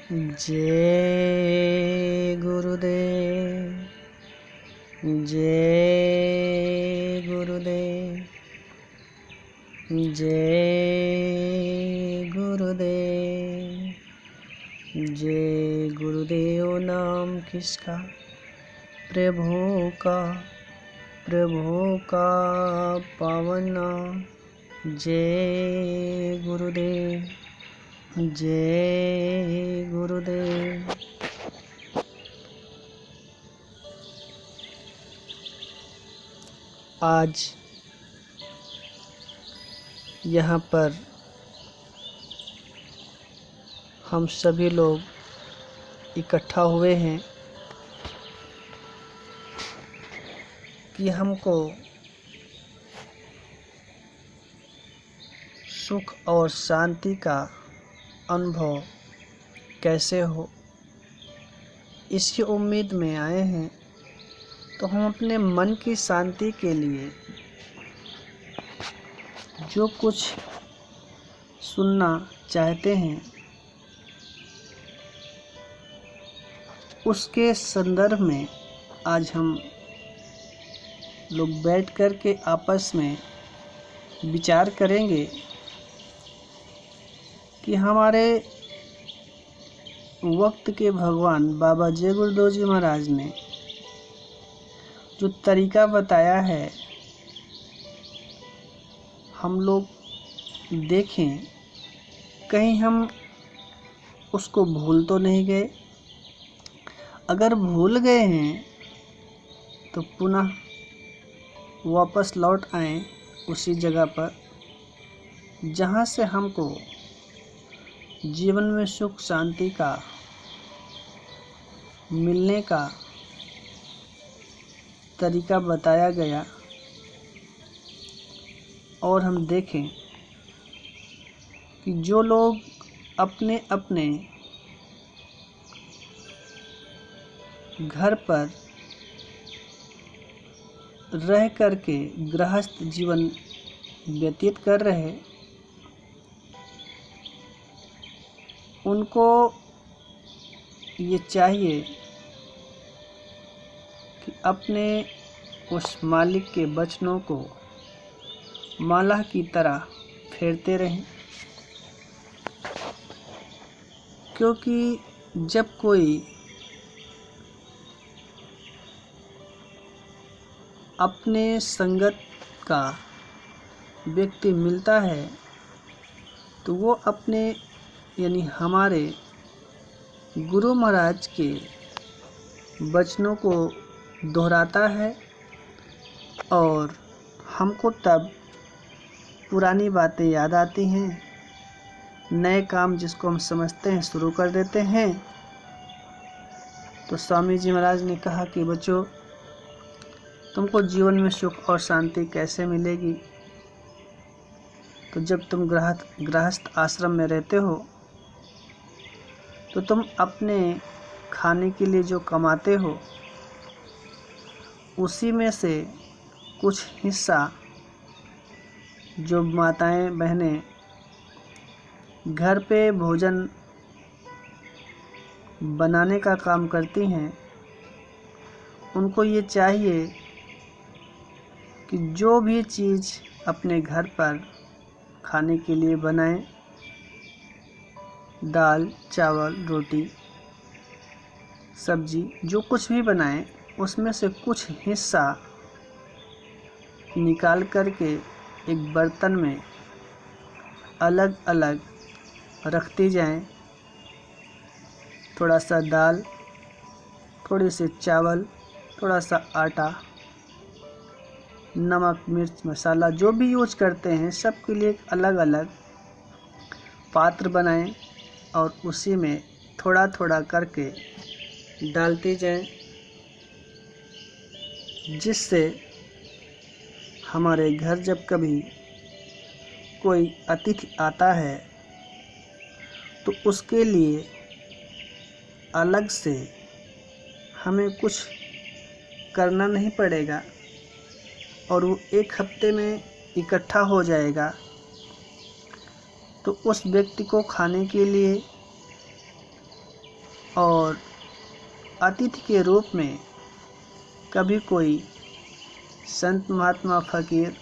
जय गुरुदेव, जय गुरुदेव, जय गुरुदेव। जय गुरुदेव नाम किसका? प्रभु का पावन नाम। जय गुरुदेव, जय गुरुदेव। आज यहाँ पर हम सभी लोग इकट्ठा हुए हैं कि हमको सुख और शांति का अनुभव कैसे हो, इसी उम्मीद में आए हैं। तो हम अपने मन की शांति के लिए जो कुछ सुनना चाहते हैं उसके संदर्भ में आज हम लोग बैठ कर के आपस में विचार करेंगे कि हमारे वक्त के भगवान बाबा जय गुरुदेव जी महाराज ने जो तरीका बताया है, हम लोग देखें कहीं हम उसको भूल तो नहीं गए। अगर भूल गए हैं तो पुनः वापस लौट आएं उसी जगह पर जहाँ से हमको जीवन में सुख शांति का मिलने का तरीका बताया गया। और हम देखें कि जो लोग अपने अपने घर पर रह कर के गृहस्थ जीवन व्यतीत कर रहे, उनको ये चाहिए कि अपने उस मालिक के वचनों को माला की तरह फेरते रहें। क्योंकि जब कोई अपने संगत का व्यक्ति मिलता है तो वो अपने यानी हमारे गुरु महाराज के वचनों को दोहराता है और हमको तब पुरानी बातें याद आती हैं, नए काम जिसको हम समझते हैं शुरू कर देते हैं। तो स्वामी जी महाराज ने कहा कि बच्चों, तुमको जीवन में सुख और शांति कैसे मिलेगी? तो जब तुम गृहस्थ आश्रम में रहते हो तो तुम अपने खाने के लिए जो कमाते हो उसी में से कुछ हिस्सा जो माताएं बहनें घर पे भोजन बनाने का काम करती हैं, उनको ये चाहिए कि जो भी चीज़ अपने घर पर खाने के लिए बनाएं, दाल चावल रोटी सब्जी जो कुछ भी बनाएं, उसमें से कुछ हिस्सा निकाल करके एक बर्तन में अलग अलग रखती जाएं। थोड़ा सा दाल, थोड़े से चावल, थोड़ा सा आटा, नमक मिर्च मसाला जो भी यूज करते हैं सब के लिए एक अलग अलग पात्र बनाएं और उसी में थोड़ा थोड़ा करके डालती जाएं, जिससे हमारे घर जब कभी कोई अतिथि आता है तो उसके लिए अलग से हमें कुछ करना नहीं पड़ेगा और वो एक हफ्ते में इकट्ठा हो जाएगा। तो उस व्यक्ति को खाने के लिए और अतिथि के रूप में कभी कोई संत महात्मा फकीर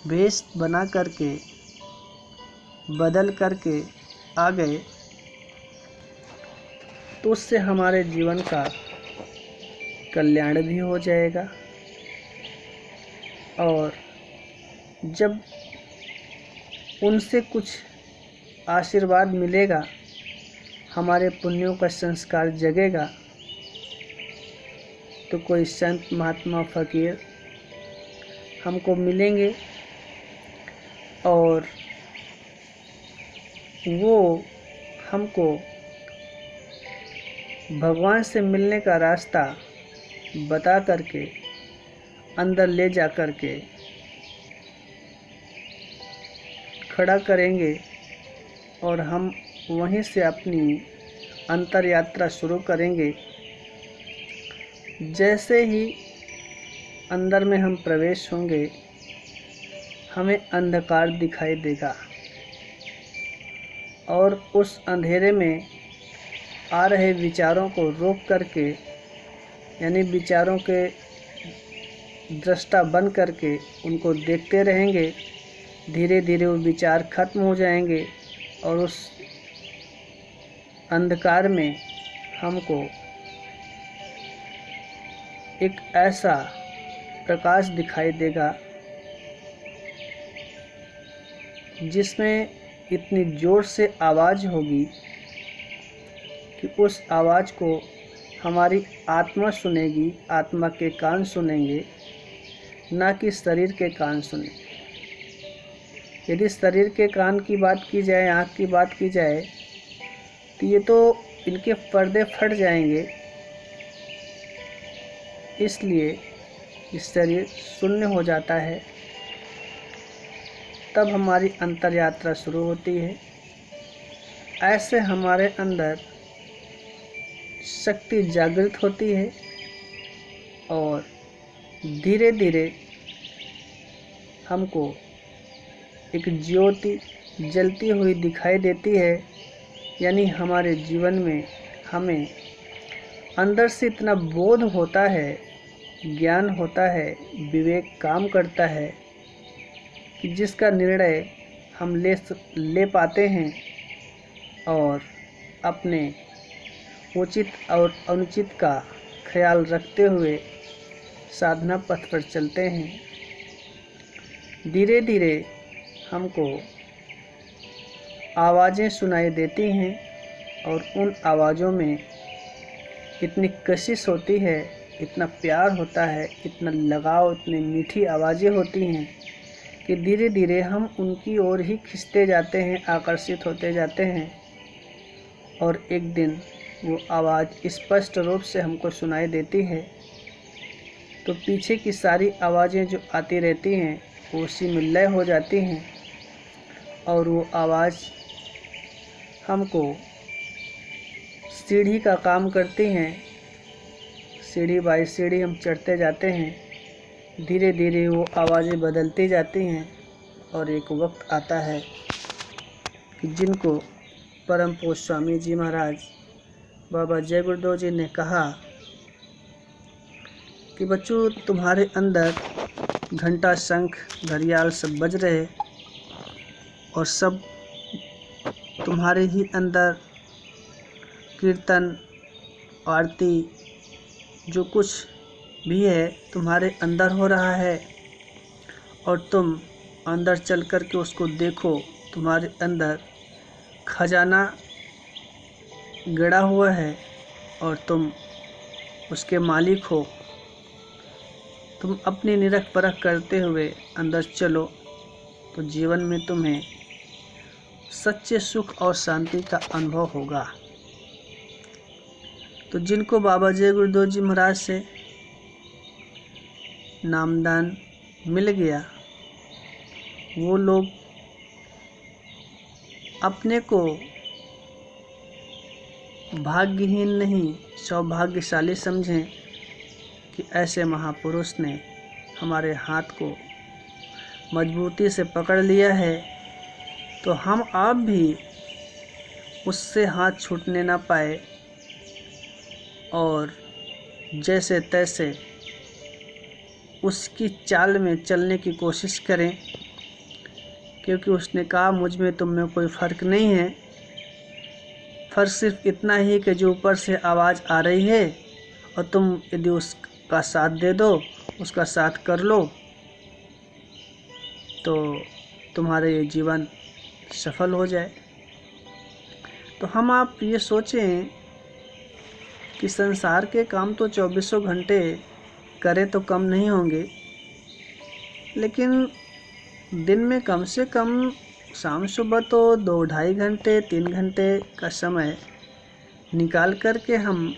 वेश बना करके बदल करके आ गए तो उससे हमारे जीवन का कल्याण भी हो जाएगा। और जब उनसे कुछ आशीर्वाद मिलेगा, हमारे पुण्यों का संस्कार जगेगा, तो कोई संत महात्मा फकीर हमको मिलेंगे और वो हमको भगवान से मिलने का रास्ता बता करके अंदर ले जा करके खड़ा करेंगे और हम वहीं से अपनी अंतर यात्रा शुरू करेंगे। जैसे ही अंदर में हम प्रवेश होंगे, हमें अंधकार दिखाई देगा और उस अंधेरे में आ रहे विचारों को रोक करके, यानी विचारों के दृष्टा बन करके उनको देखते रहेंगे। धीरे धीरे वो विचार खत्म हो जाएंगे और उस अंधकार में हमको एक ऐसा प्रकाश दिखाई देगा जिसमें इतनी ज़ोर से आवाज़ होगी कि उस आवाज़ को हमारी आत्मा सुनेगी, आत्मा के कान सुनेंगे, ना कि शरीर के कान सुनेंगे। यदि शरीर के कान की बात की जाए, आँख की बात की जाए, तो ये तो इनके पर्दे फट जाएंगे। इसलिए इस शरीर शून्य हो जाता है, तब हमारी अंतर यात्रा शुरू होती है। ऐसे हमारे अंदर शक्ति जागृत होती है और धीरे धीरे हमको एक ज्योति जलती हुई दिखाई देती है। यानी हमारे जीवन में हमें अंदर से इतना बोध होता है, ज्ञान होता है, विवेक काम करता है कि जिसका निर्णय हम ले पाते हैं और अपने उचित और अनुचित का ख्याल रखते हुए साधना पथ पर चलते हैं। धीरे धीरे हमको आवाज़ें सुनाई देती हैं और उन आवाज़ों में इतनी कशिश होती है, इतना प्यार होता है, इतना लगाव, इतनी मीठी आवाज़ें होती हैं कि धीरे धीरे हम उनकी ओर ही खिंचते जाते हैं, आकर्षित होते जाते हैं। और एक दिन वो आवाज़ स्पष्ट रूप से हमको सुनाई देती है, तो पीछे की सारी आवाज़ें जो आती रहती हैं वो उसी में लय हो जाती हैं और वो आवाज़ हमको सीढ़ी का काम करती हैं। सीढ़ी बाई सीढ़ी हम चढ़ते जाते हैं। धीरे धीरे वो आवाज़ें बदलती जाती हैं और एक वक्त आता है कि जिनको परम पूज्य स्वामी जी महाराज बाबा जय गुरुदेव जी ने कहा कि बच्चों, तुम्हारे अंदर घंटा, शंख, घड़ियाल सब बज रहे और सब तुम्हारे ही अंदर कीर्तन, आरती, जो कुछ भी है तुम्हारे अंदर हो रहा है और तुम अंदर चल कर के उसको देखो। तुम्हारे अंदर खजाना गड़ा हुआ है और तुम उसके मालिक हो। तुम अपनी निरख परख करते हुए अंदर चलो तो जीवन में तुम्हें सच्चे सुख और शांति का अनुभव होगा। तो जिनको बाबा जय गुरुदेव जी महाराज से नामदान मिल गया, वो लोग अपने को भाग्यहीन नहीं, सौभाग्यशाली समझें कि ऐसे महापुरुष ने हमारे हाथ को मजबूती से पकड़ लिया है। तो हम आप भी उससे हाथ छूटने ना पाए और जैसे तैसे उसकी चाल में चलने की कोशिश करें, क्योंकि उसने कहा मुझ में तुम में कोई फ़र्क नहीं है, फ़र्क सिर्फ इतना ही कि जो ऊपर से आवाज़ आ रही है और तुम यदि उसका साथ दे दो, उसका साथ कर लो, तो तुम्हारा ये जीवन सफल हो जाए। तो हम आप ये सोचें कि संसार के काम तो 24 घंटे करें तो कम नहीं होंगे, लेकिन दिन में कम से कम शाम सुबह तो 2-2.5 घंटे 3 घंटे का समय निकाल कर के हम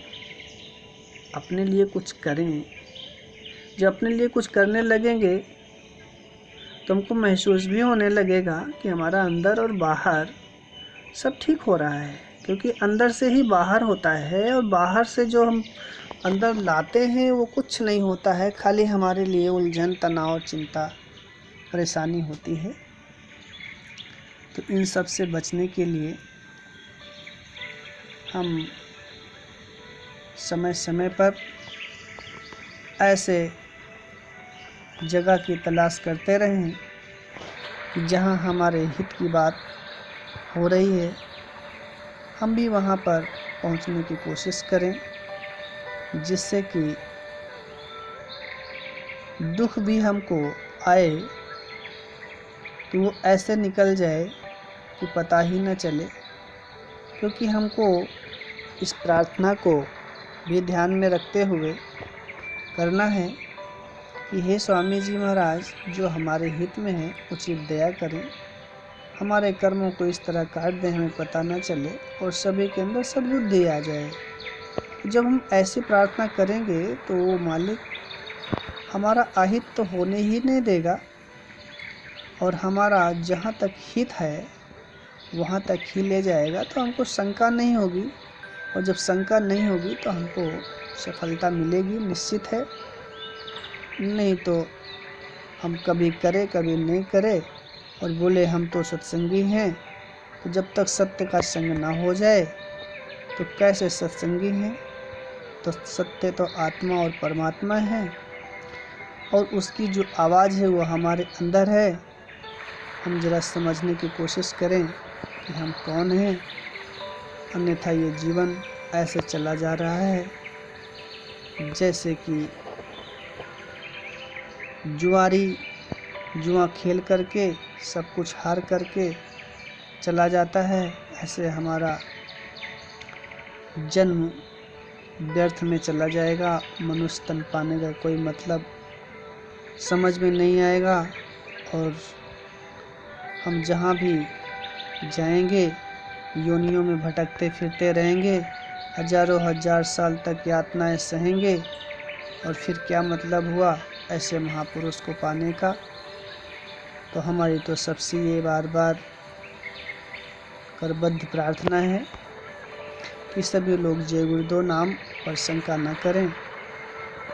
अपने लिए कुछ करें। जब अपने लिए कुछ करने लगेंगे तो हमको महसूस भी होने लगेगा कि हमारा अंदर और बाहर सब ठीक हो रहा है, क्योंकि अंदर से ही बाहर होता है और बाहर से जो हम अंदर लाते हैं वो कुछ नहीं होता है, खाली हमारे लिए उलझन, तनाव, चिंता, परेशानी होती है। तो इन सब से बचने के लिए हम समय समय पर ऐसे जगह की तलाश करते रहें जहां हमारे हित की बात हो रही है, हम भी वहां पर पहुंचने की कोशिश करें, जिससे कि दुख भी हमको आए तो वो ऐसे निकल जाए कि पता ही न चले। क्योंकि हमको इस प्रार्थना को भी ध्यान में रखते हुए करना है कि हे स्वामी जी महाराज, जो हमारे हित में है उचित दया करें, हमारे कर्मों को इस तरह काट दें हमें पता न चले और सभी के अंदर सद्बुद्धि आ जाए। जब हम ऐसी प्रार्थना करेंगे तो वो मालिक हमारा अहित तो होने ही नहीं देगा और हमारा जहाँ तक हित है वहाँ तक ही ले जाएगा। तो हमको शंका नहीं होगी, और जब शंका नहीं होगी तो हमको सफलता मिलेगी, निश्चित है। नहीं तो हम कभी करें कभी नहीं करें और बोले हम तो सत्संगी हैं, तो जब तक सत्य का संग ना हो जाए तो कैसे सत्संगी हैं। तो सत्य तो आत्मा और परमात्मा है और उसकी जो आवाज़ है वो हमारे अंदर है। हम जरा समझने की कोशिश करें कि हम कौन हैं, अन्यथा ये जीवन ऐसे चला जा रहा है जैसे कि जुआरी जुआ खेल करके सब कुछ हार करके चला जाता है। ऐसे हमारा जन्म व्यर्थ में चला जाएगा, मनुष्य तन पाने का कोई मतलब समझ में नहीं आएगा और हम जहाँ भी जाएंगे योनियों में भटकते फिरते रहेंगे, हजारों हजार साल तक यातनाएं सहेंगे और फिर क्या मतलब हुआ ऐसे महापुरुष को पाने का। तो हमारी तो सबसे ये बार बार करबद्ध प्रार्थना है कि सभी लोग जय गुरुदेव नाम पर शंका न करें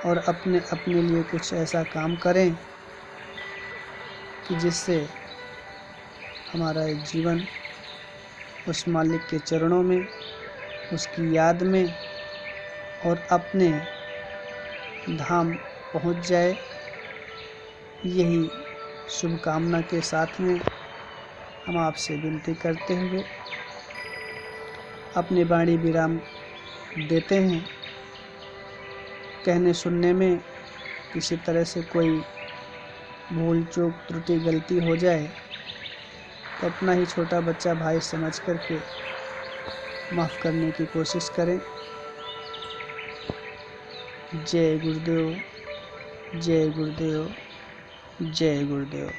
और अपने अपने लिए कुछ ऐसा काम करें कि जिससे हमारा जीवन उस मालिक के चरणों में, उसकी याद में और अपने धाम पहुंच जाए। यही शुभकामना के साथ में हम आपसे विनती करते हुए अपनी वाणी विराम देते हैं। कहने सुनने में किसी तरह से कोई भूल चूक त्रुटि गलती हो जाए तो अपना ही छोटा बच्चा भाई समझ करके माफ़ करने की कोशिश करें। जय गुरुदेव, जय गुरुदेव, जय गुरुदेव।